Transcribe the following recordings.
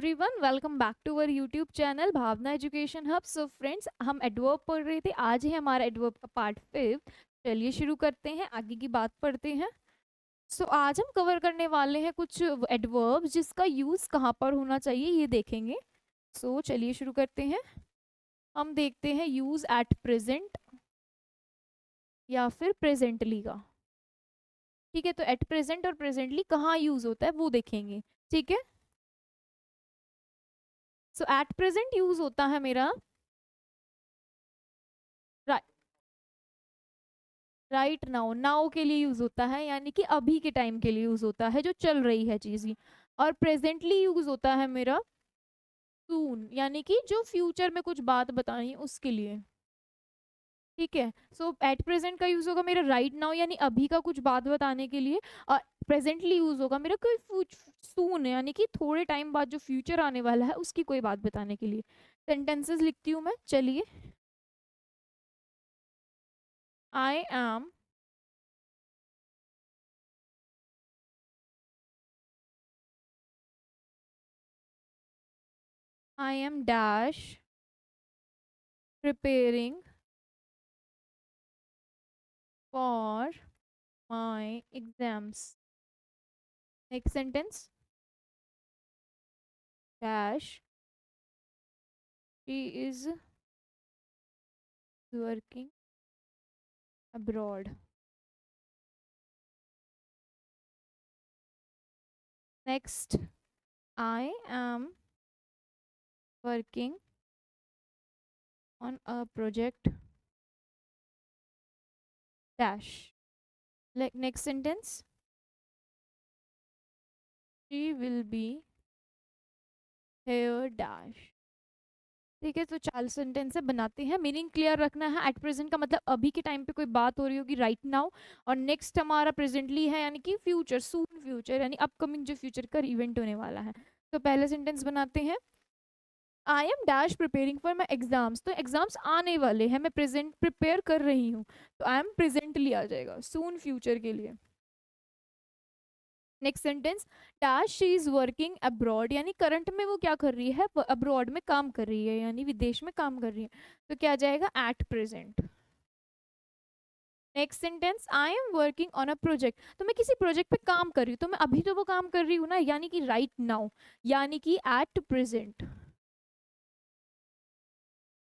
Everyone, welcome back to our YouTube channel Bhavana education hub. So friends, हम adverb पढ़ रहे थे। आज है हमारा एडवर्ब का पार्ट 5। चलिए शुरू करते हैं, आगे की बात पढ़ते हैं। सो आज हम कवर करने वाले हैं कुछ एडवर्ब जिसका यूज कहाँ पर होना चाहिए, ये देखेंगे। चलिए शुरू करते हैं। हम देखते हैं यूज एट प्रेजेंट या फिर प्रेजेंटली का। ठीक है, तो एट प्रेजेंट और प्रेजेंटली कहाँ यूज होता है वो देखेंगे। ठीक है, सो एट प्रेजेंट यूज होता है मेरा राइट नाउ। नाउ के लिए यूज होता है, यानी कि अभी के टाइम के लिए यूज होता है, जो चल रही है चीज ही। और प्रेजेंटली यूज होता है मेरा सून, यानी कि जो फ्यूचर में कुछ बात बतानी है उसके लिए। ठीक है, सो एट प्रेजेंट का यूज होगा मेरा राइट नाउ, यानी अभी का कुछ बात बताने के लिए। और प्रेजेंटली यूज होगा मेरा कोई सून, यानी कि थोड़े टाइम बाद जो फ्यूचर आने वाला है उसकी कोई बात बताने के लिए। सेंटेंसेस लिखती हूँ मैं, चलिए। I am I am dash preparing for my exams. Next sentence. Dash. She is working abroad. Next. I am working on a project. Dash. Like next sentence. She will be here. Dash. ठीक है, तो 4 sentence से बनाते हैं। Meaning clear रखना है। At present का मतलब अभी के टाइम पे कोई बात हो रही होगी, राइट नाउ। और नेक्स्ट हमारा प्रेजेंटली है, यानी कि फ्यूचर, सून फ्यूचर, यानी अपकमिंग जो फ्यूचर का इवेंट होने वाला है। तो पहले सेंटेंस बनाते हैं। I am dash preparing for my exams. तो एग्जाम्स आने वाले हैं, मैं प्रेजेंट प्रिपेयर कर रही हूँ, तो आई एम प्रेजेंटली आ जाएगा, सून फ्यूचर के लिए। Next sentence. Dash she is working abroad, यानी करंट में वो क्या कर रही है, अब्रॉड में काम कर रही है, यानी विदेश में काम कर रही है। तो क्या आ जाएगा, at present. Next sentence. I am working on a project, तो मैं किसी प्रोजेक्ट पे काम कर रही हूँ, तो मैं अभी तो वो काम कर रही हूँ ना, यानी कि राइट नाउ, यानी कि एट प्रेजेंट।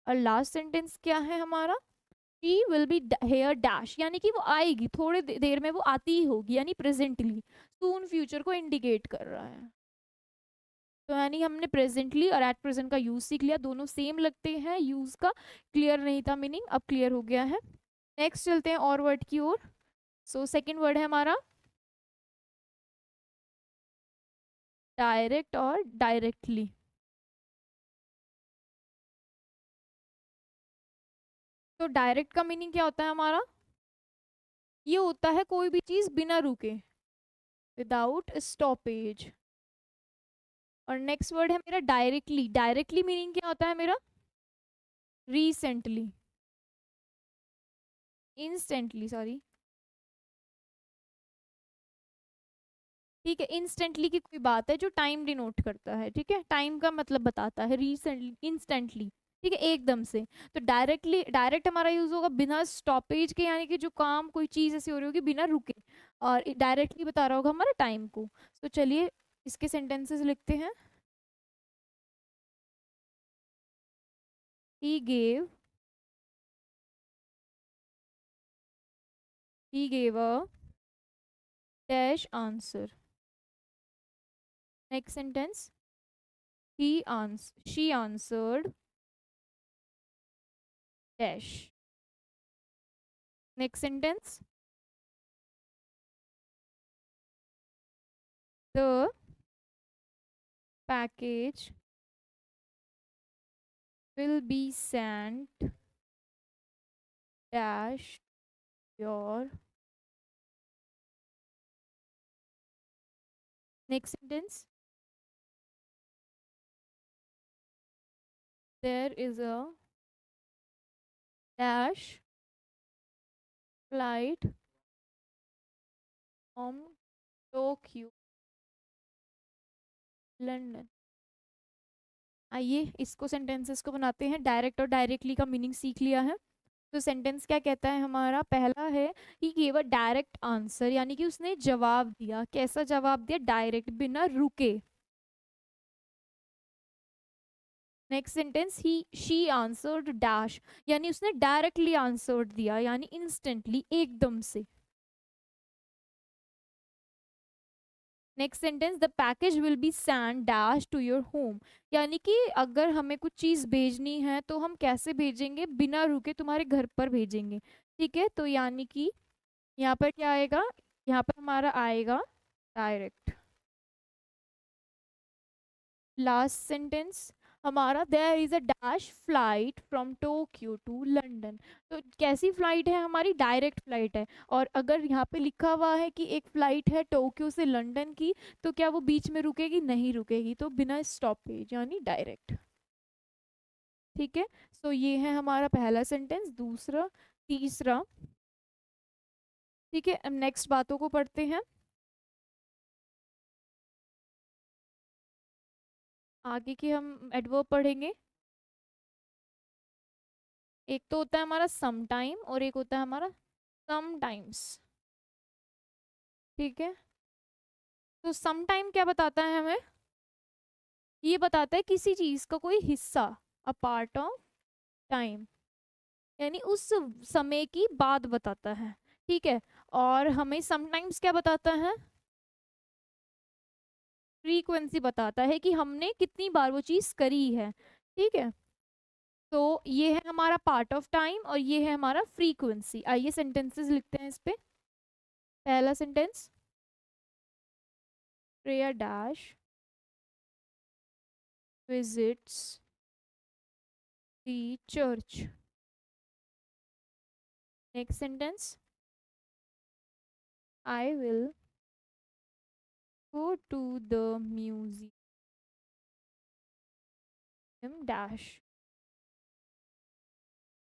और लास्ट सेंटेंस क्या है हमारा, she will be here dash, यानी कि वो आएगी, थोड़े देर में वो आती ही होगी, यानी प्रेजेंटली, सून फ्यूचर को इंडिकेट कर रहा है। तो यानी हमने प्रेजेंटली और एट प्रेजेंट का यूज सीख लिया, दोनों सेम लगते हैं यूज का। क्लियर नहीं था मीनिंग, अब क्लियर हो गया है। नेक्स्ट चलते हैं और वर्ड की ओर। सेकंड वर्ड है हमारा डायरेक्ट और डायरेक्टली। तो डायरेक्ट का मीनिंग क्या होता है हमारा, ये होता है कोई भी चीज बिना रुके, विदाउट स्टॉपेज। और नेक्स्ट वर्ड है मेरा डायरेक्टली। डायरेक्टली मीनिंग क्या होता है मेरा, रिसेंटली, इंस्टेंटली, सॉरी। ठीक है, इंस्टेंटली की कोई बात है जो टाइम डिनोट करता है, ठीक है, टाइम का मतलब बताता है, रिसेंटली, इंस्टेंटली। ठीक है, एकदम से। तो डायरेक्टली, डायरेक्ट हमारा यूज होगा बिना स्टॉपेज के, यानी कि जो काम कोई चीज ऐसी हो रही होगी बिना रुके। और डायरेक्टली बता रहा होगा हमारा टाइम को। तो चलिए इसके सेंटेंसेस लिखते हैं। He gave he gave a dash answer. Next sentence. She answered dash. Next sentence. The package will be sent dash your. Next sentence. There is a dash flight from Tokyo, London. आइए इसको sentences को बनाते हैं। Direct और directly का meaning सीख लिया है। तो सेंटेंस क्या कहता है हमारा? पहला है कि केवल डायरेक्ट आंसर, यानी कि उसने जवाब दिया। कैसा जवाब दिया? डायरेक्ट, बिना रुके। Next sentence, he she answered dash, यानी उसने डायरेक्टली आंसर्ड दिया, यानी इंस्टेंटली, एकदम से। Next sentence, the package will be send dash to your home, यानी कि अगर हमें कुछ चीज़ भेजनी है तो हम कैसे भेजेंगे? बिना रुके तुम्हारे घर पर भेजेंगे। ठीक है, तो यानी कि यहाँ पर क्या आएगा? यहाँ पर हमारा आएगा डायरेक्ट। लास्ट सेंटेंस हमारा, there is a dash flight from Tokyo to London. तो कैसी फ्लाइट है हमारी? डायरेक्ट फ्लाइट है। और अगर यहाँ पे लिखा हुआ है कि एक फ्लाइट है टोक्यो से लंदन की, तो क्या वो बीच में रुकेगी? नहीं रुकेगी, तो बिना स्टॉपेज, यानी डायरेक्ट। ठीक है, सो ये है हमारा पहला सेंटेंस। दूसरा, तीसरा। ठीक है, अब नेक्स्ट बातों को पढ़ते हैं। आगे की हम एडवर्ब पढ़ेंगे। एक तो होता है हमारा सम टाइम और एक होता है हमारा सम टाइम्स। ठीक है, तो सम टाइम क्या बताता है हमें? ये बताता है किसी चीज का कोई हिस्सा, अ पार्ट ऑफ टाइम, यानी उस समय की बात बताता है। ठीक है, और हमें समटाइम्स क्या बताता है? फ्रीक्वेंसी बताता है कि हमने कितनी बार वो चीज करी है। ठीक है, तो ये है हमारा पार्ट ऑफ टाइम और ये है हमारा फ्रीक्वेंसी। आइए सेंटेंसेस लिखते हैं इस पे। पहला sentence, prayer dash visits the church. Next sentence, I will go to the museum dash.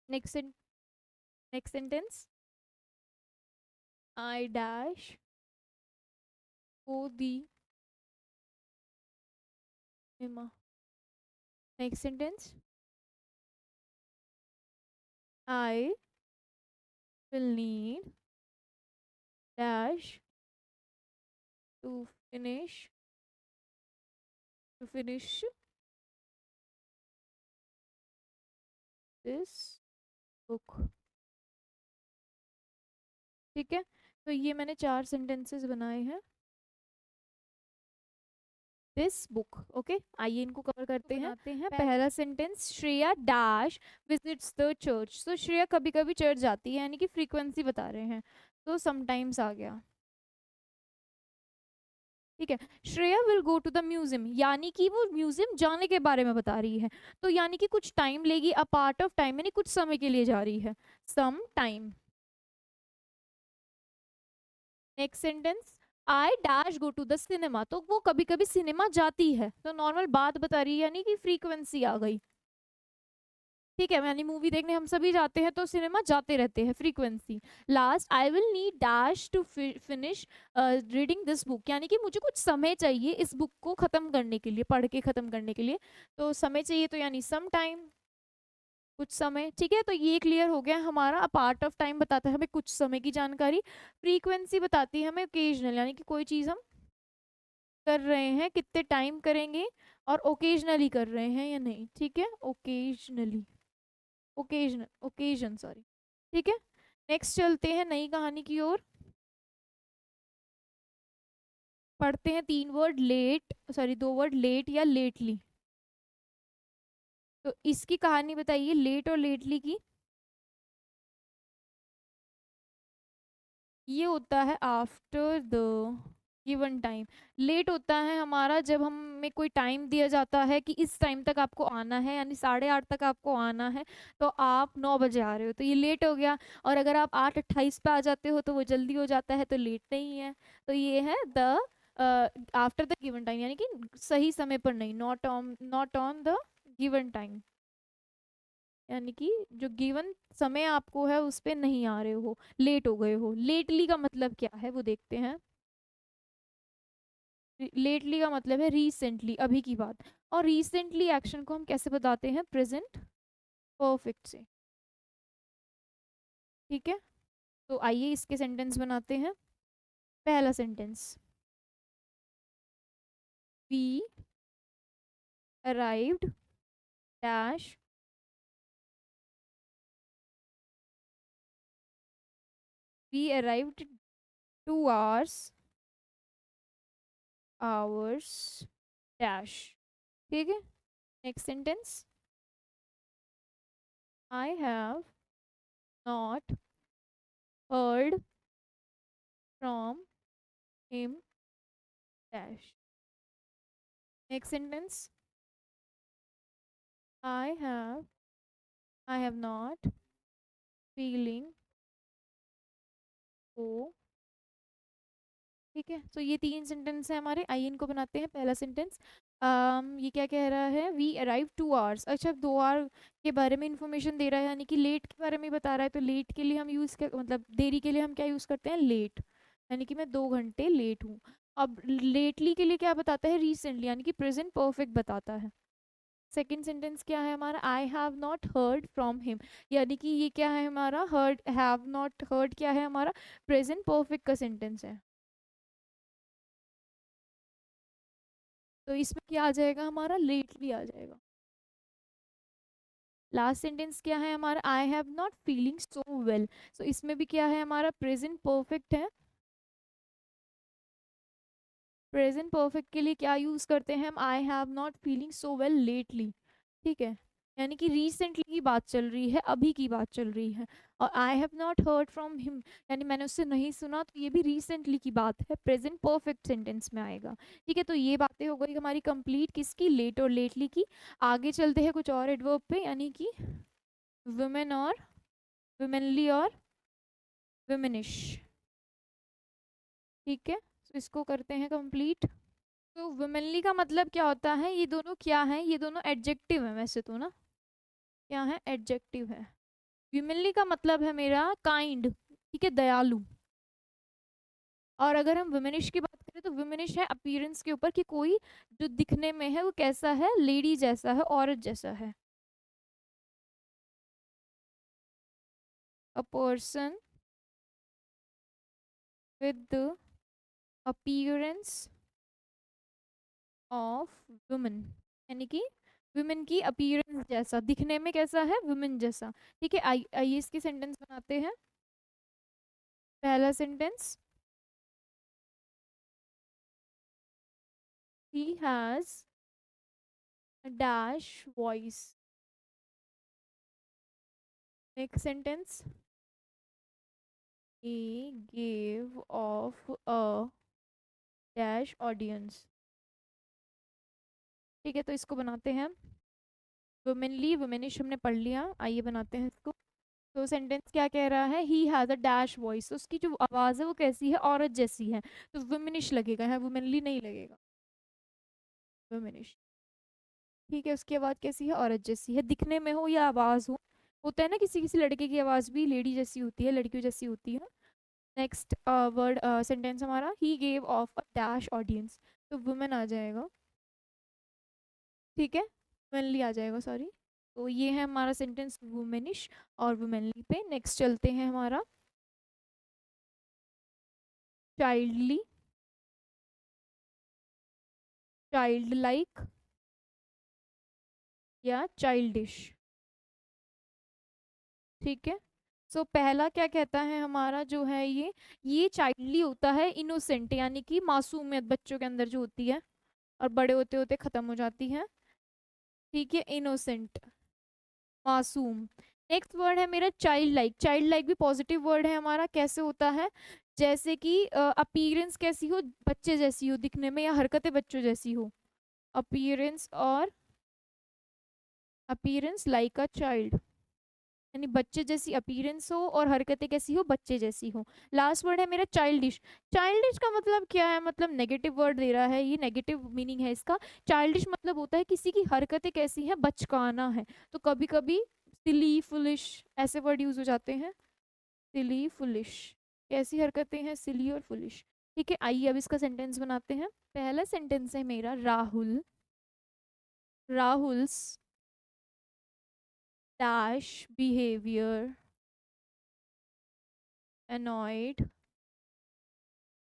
Next next sentence, I dash go the cinema. Next sentence, I will need dash to finish this book. ठीक है, तो ये मैंने 4 sentences बनाए हैं। This book, okay. आइए इनको cover करते हैं। पहला sentence, Shreya dash visits the church. तो श्रेया कभी कभी चर्च जाती है, यानी कि फ्रीक्वेंसी बता रहे हैं, तो समटाइम्स आ गया। ठीक है, Shreya will go to the museum, यानी कि वो म्यूजियम जाने के बारे में बता रही है, तो यानी कि कुछ टाइम लेगी, अ पार्ट ऑफ टाइम, यानी कुछ समय के लिए जा रही है, some time. Next sentence, I dash go to the cinema, तो वो कभी कभी सिनेमा जाती है, तो नॉर्मल बात बता रही है, यानी कि फ्रीक्वेंसी आ गई। ठीक है, यानी मूवी देखने हम सभी जाते हैं, तो सिनेमा जाते रहते हैं, frequency. Last, I will need dash to finish reading this book, यानी कि मुझे कुछ समय चाहिए इस बुक को खत्म करने के लिए, पढ़ के खत्म करने के लिए, तो समय चाहिए, तो यानी सम टाइम, कुछ समय। ठीक है, तो ये क्लियर हो गया हमारा। अ पार्ट ऑफ टाइम बताता है हमें कुछ समय की जानकारी। फ्रीक्वेंसी बताती है हमें ओकेजनल, यानी कि कोई चीज़ हम कर रहे हैं, कितने टाइम करेंगे, और ओकेजनली कर रहे हैं या नहीं। ठीक है, ओकेजनली, ओकेजन सॉरी। ठीक है, नेक्स्ट चलते हैं नई कहानी की ओर। पढ़ते हैं 3 word, late, sorry 2 word, late या लेटली। तो इसकी कहानी बताइए, लेट और लेटली की। ये होता है after the given time. Late होता है हमारा जब हमें कोई टाइम दिया जाता है कि इस टाइम तक आपको आना है, यानी 8:30 तक आपको आना है, तो आप 9 बजे आ रहे हो, तो ये लेट हो गया। और अगर आप 8:28 पे आ जाते हो तो वो जल्दी हो जाता है, तो लेट नहीं है। तो ये है the after the given time, यानी कि सही समय पर नहीं, not on the given time, यानी कि जो गिवन समय आपको है उस पे नहीं आ रहे हो, लेट हो गए हो। लेटली का मतलब क्या है वो देखते हैं। लेटली का मतलब है रिसेंटली, अभी की बात। और रिसेंटली एक्शन को हम कैसे बताते हैं? प्रेजेंट परफेक्ट से। ठीक है, तो आइए इसके सेंटेंस बनाते हैं। पहला sentence, we arrived dash, we arrived 2 hours hours dash. ठीक है, next sentence, I have not heard from him dash. Next sentence, I have I have not feeling को। ठीक है, तो ये 3 सेंटेंस है हमारे। आइए इनको बनाते हैं। पहला सेंटेंस, ये क्या कह रहा है? We arrive 2 hours। अच्छा, 2 hour के बारे में इंफॉर्मेशन दे रहा है, यानी कि लेट के बारे में बता रहा है। तो लेट के लिए हम यूज़ कर, मतलब देरी के लिए हम क्या यूज़ करते हैं? लेट, यानी कि मैं 2 घंटे लेट हूँ। अब लेटली के लिए क्या बताता है? रिसेंटली, यानी कि प्रेजेंट परफेक्ट बताता है। सेकेंड सेंटेंस क्या है हमारा? I have not heard from him, यानी कि ये क्या है हमारा? हर्ड, हैव नॉट हर्ड क्या है हमारा? प्रेजेंट परफेक्ट का सेंटेंस है। तो इसमें क्या आ जाएगा हमारा? लेटली आ जाएगा। लास्ट सेंटेंस क्या है हमारा? I have not feeling so well. So इसमें भी क्या है हमारा? प्रेजेंट परफेक्ट है। प्रेजेंट परफेक्ट के लिए क्या यूज करते हैं हम? I have not feeling so well lately. ठीक है, यानी कि रिसेंटली की बात चल रही है, अभी की बात चल रही है। और आई have not heard from him, यानी मैंने उससे नहीं सुना, तो ये भी रिसेंटली की बात है, प्रेजेंट परफेक्ट सेंटेंस में आएगा। ठीक है, तो ये बातें हो गई हमारी कंप्लीट, किसकी? लेट और लेटली की। आगे चलते हैं कुछ और एडवर्ब पे, यानी कि वुमेन और वुमेनली और वुमेनिश। ठीक है, तो इसको करते हैं कंप्लीट। तो वुमेनली का मतलब क्या होता है? ये दोनों क्या है? ये दोनों एडजेक्टिव है वैसे तो ना। क्या है? एडजेक्टिव है। वुमेनली का मतलब है मेरा काइंड, ठीक है, दयालु। और अगर हम वुमेनिश की बात करें तो वुमेनिश है अपीयरेंस के ऊपर, कि कोई जो दिखने में है वो कैसा है? लेडी जैसा है, औरत जैसा है। A person with the appearance of woman, यानी कि वुमेन की अपीयरेंस जैसा, दिखने में कैसा है? वुमेन जैसा। ठीक है, आइए इसके सेंटेंस बनाते हैं। पहला sentence, he has a dash voice. Next sentence, he gave off a dash audience. ठीक है, तो इसको बनाते हैं। वुमेनली वुमेनिश हमने पढ़ लिया, आइए बनाते हैं इसको। तो सेंटेंस क्या कह रहा है? He has a dash voice, उसकी जो आवाज़ है वो कैसी है? औरत जैसी है। तो वुमेनिश लगेगा, है वुमेनली नहीं लगेगा, वुमेनिश। ठीक है, उसकी आवाज़ कैसी है? औरत जैसी है, दिखने में हो या आवाज़ हो। होता है ना, किसी किसी लड़के की आवाज़ भी लेडी जैसी होती है, लड़कियों जैसी होती है। नेक्स्ट वर्ड सेंटेंस हमारा, he gave of a dash audience, तो वुमेन आ जाएगा। ठीक है, वुमेनली आ जाएगा, सॉरी। तो ये है हमारा सेंटेंस वुमेनिश और वुमेनली पे। नेक्स्ट चलते हैं हमारा, चाइल्डली, चाइल्ड लाइक या चाइल्डिश। ठीक है, सो पहला क्या कहता है हमारा जो है? ये चाइल्डली होता है, इनोसेंट, यानी कि मासूमियत बच्चों के अंदर जो होती है और बड़े होते होते खत्म हो जाती है। ठीक है, इनोसेंट, मासूम। नेक्स्ट वर्ड है मेरा चाइल्ड लाइक। चाइल्ड लाइक भी पॉजिटिव वर्ड है हमारा। कैसे होता है? जैसे कि अपीयरेंस कैसी हो? बच्चे जैसी हो दिखने में, या हरकतें बच्चों जैसी हो। अपीयरेंस और अपीयरेंस लाइक अ चाइल्ड, यानी बच्चे जैसी अपीयरेंस हो और हरकतें कैसी हो? बच्चे जैसी हो। लास्ट वर्ड है मेरा चाइल्डिश। चाइल्डिश का मतलब क्या है? मतलब नेगेटिव वर्ड दे रहा है, ये नेगेटिव मीनिंग है इसका। चाइल्डिश मतलब होता है किसी की हरकतें कैसी हैं? बचकाना है। तो कभी कभी सिली, फुलिश ऐसे वर्ड यूज हो जाते हैं। सिली, फुलिश, कैसी हरकतें हैं? सिली और फुलिश। ठीक है, आइए अब इसका सेंटेंस बनाते हैं। पहला सेंटेंस है मेरा, Rahul's dash behaviour annoyed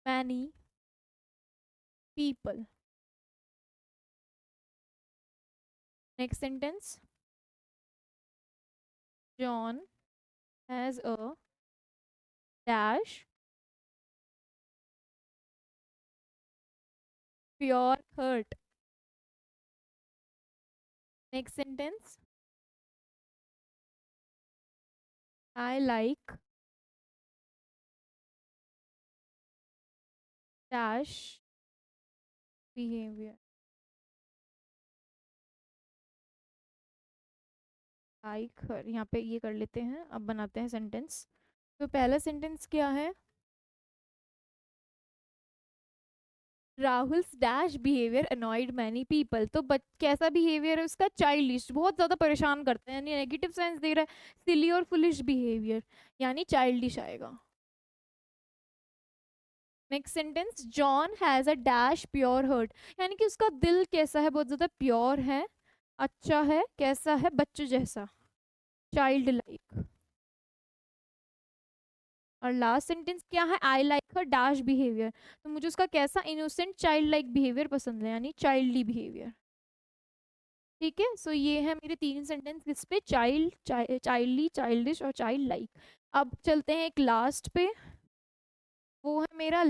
many people. Next sentence, John has a dash pure heart. Next sentence, I like dash behavior. Like her, यहाँ पे ये कर लेते हैं। अब बनाते हैं सेंटेंस। तो पहला सेंटेंस क्या है, Rahul's dash behaviour annoyed many people. तो कैसा बिहेवियर है उसका, चाइल्डिश, बहुत ज्यादा परेशान करते हैं, यानी नेगेटिव सेंस दे रहा है। सिली और फुलिश बिहेवियर यानी चाइल्डिश आएगा। Next sentence, John has a dash pure hurt, यानी कि उसका दिल कैसा है, बहुत ज्यादा प्योर है, अच्छा है, कैसा है, बच्चे जैसा, चाइल्ड लाइक। और लास्ट सेंटेंस क्या है, I like her dash behaviour, तो मुझे उसका कैसा, इनोसेंट चाइल्ड लाइक बिहेवियर पसंद है, यानी चाइल्डली बिहेवियर। ठीक है, सो ये है मेरे तीन सेंटेंस किस पे, चाइल्डली, चाइल्डिश और चाइल्ड लाइक। अब चलते हैं एक लास्ट पे, वो है मेरा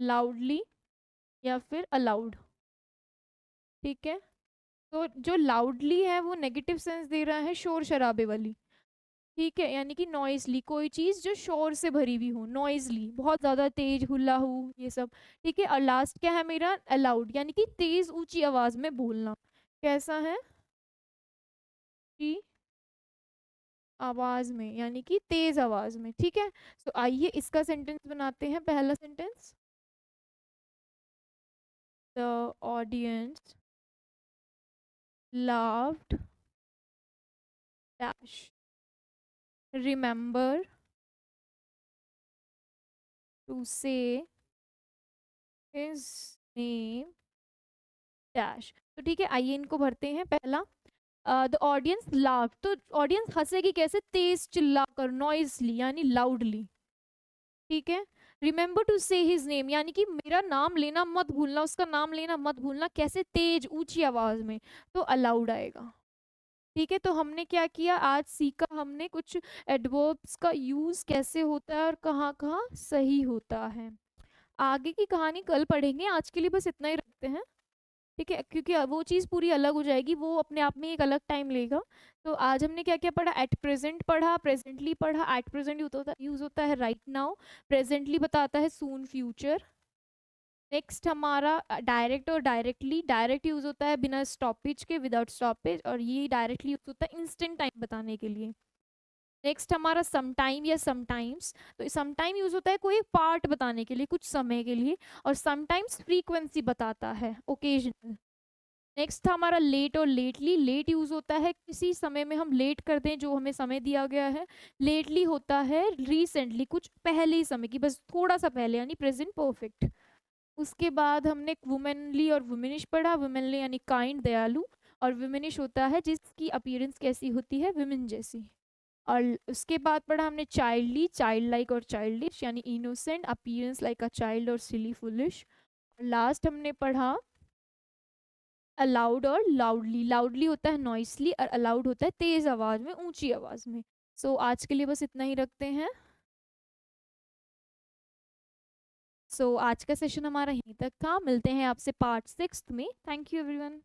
लाउडली या फिर अलाउड। ठीक है, तो जो लाउडली है वो नेगेटिव सेंस दे रहा है, शोर शराबे वाली। ठीक है, यानी कि नॉइजली, कोई चीज जो शोर से भरी हुई हो, नॉइजली, बहुत ज्यादा तेज, हुल्ला हो, ये सब। ठीक है, और लास्ट क्या है मेरा, अलाउड, यानी कि तेज ऊंची आवाज में बोलना। कैसा है कि आवाज में, यानी कि तेज आवाज में। ठीक है, तो आइए इसका सेंटेंस बनाते हैं। पहला sentence, the audience loved dash remember to say his name dash. तो ठीक है, आइए इनको भरते हैं। पहला, द ऑडियंस लाव, तो ऑडियंस हंसेगी कैसे, तेज चिल्लाकर, नॉइजली यानी लाउडली। ठीक है, remember to say his name, यानी कि मेरा नाम लेना मत भूलना, उसका नाम लेना मत भूलना, कैसे, तेज ऊंची आवाज में, तो अलाउड आएगा। ठीक है, तो हमने क्या किया, आज सीखा हमने कुछ एडवर्ब्स का यूज कैसे होता है और कहाँ कहाँ सही होता है। आगे की कहानी कल पढ़ेंगे, आज के लिए बस इतना ही रखते हैं। ठीक है, क्योंकि वो चीज़ पूरी अलग हो जाएगी, वो अपने आप में एक अलग टाइम लेगा। तो आज हमने क्या क्या पढ़ा, एट प्रेजेंट पढ़ा, प्रेजेंटली पढ़ा, एट प्रेजेंट यूज होता है राइट नाउ, प्रेजेंटली बताता है सून फ्यूचर। नेक्स्ट हमारा डायरेक्ट और डायरेक्टली, डायरेक्ट यूज होता है बिना स्टॉपेज के, विदाउट स्टॉपेज, और ये डायरेक्टली यूज होता है इंस्टेंट टाइम बताने के लिए। नेक्स्ट हमारा समटाइम या समटाइम्स, तो समटाइम यूज होता है कोई एक पार्ट बताने के लिए, कुछ समय के लिए, और समटाइम्स फ्रीक्वेंसी बताता है, ओकेजनल। नेक्स्ट था हमारा लेट और लेटली, लेट यूज होता है किसी समय में हम लेट कर दें जो हमें समय दिया गया है। लेटली होता है रिसेंटली, कुछ पहले ही समय की, बस थोड़ा सा पहले, यानी प्रेजेंट परफेक्ट। उसके बाद हमने वुमेनली और वुमेनिश पढ़ा, वुमेनली यानी काइंड, दयालु, और वुमेनिश होता है जिसकी अपीयरेंस कैसी होती है, विमेन जैसी। और उसके बाद पढ़ा हमने चाइल्डली, चाइल्ड लाइक और चाइल्डिश, यानी innocent, appearance like a child और सिली फुलिश। लास्ट हमने पढ़ा अलाउड और लाउडली, लाउडली होता है नॉइसली और अलाउड होता है तेज आवाज में, ऊंची आवाज में। सो आज के लिए बस इतना ही रखते हैं। सो आज का सेशन हमारा यहीं तक था, मिलते हैं आपसे पार्ट 6 में। Thank you everyone.